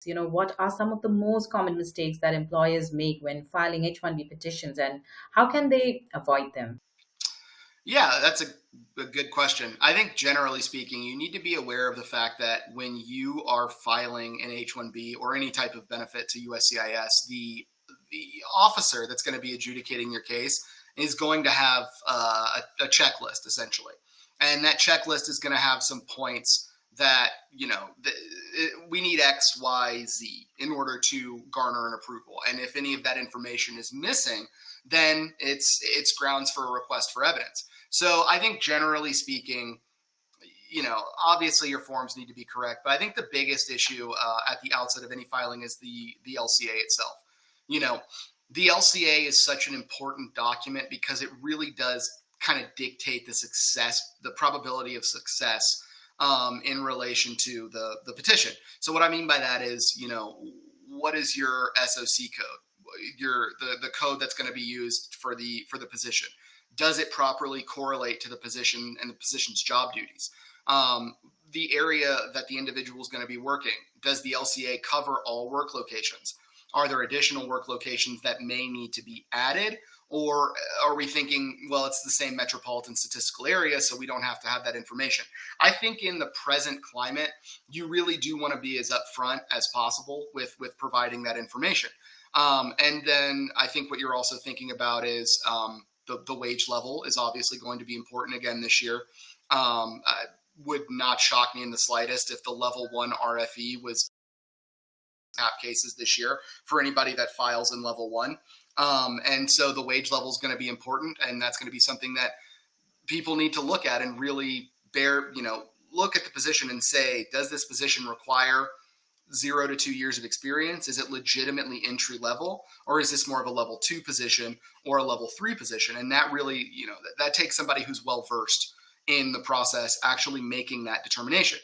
What are some of the most common mistakes that employers make when filing H-1B petitions, and how can they avoid them? Yeah, that's a good question. I think generally speaking, you need to be aware of the fact that when you are filing an H-1B or any type of benefit to USCIS, the officer that's going to be adjudicating your case is going to have a checklist essentially, and that checklist is going to have some points that we need X, Y, Z in order to garner an approval, and if any of that information is missing, then it's grounds for a request for evidence. So I think generally speaking, obviously your forms need to be correct, but I think the biggest issue at the outset of any filing is the LCA itself. You know, the LCA is such an important document because it really does kind of dictate the success, the probability of success in relation to the petition. So what I mean by that is, what is your SOC code? The code that's going to be used for the position. Does it properly correlate to the position and the position's job duties? The area that the individual is going to be working. Does the LCA cover all work locations? Are there additional work locations that may need to be added? Or are we thinking, well, it's the same metropolitan statistical area, so we don't have to have that information? I think in the present climate, you really do want to be as upfront as possible with providing that information. And then I think what you're also thinking about is the wage level is obviously going to be important again this year. Would not shock me in the slightest if the level 1 RFE was app cases this year for anybody that files in level 1. And so the wage level is going to be important, and that's going to be something that people need to look at and really look at the position and say, does this position require 0 to 2 years of experience? Is it legitimately entry level, or is this more of a level 2 position or a level 3 position? And that really, that takes somebody who's well versed in the process actually making that determination.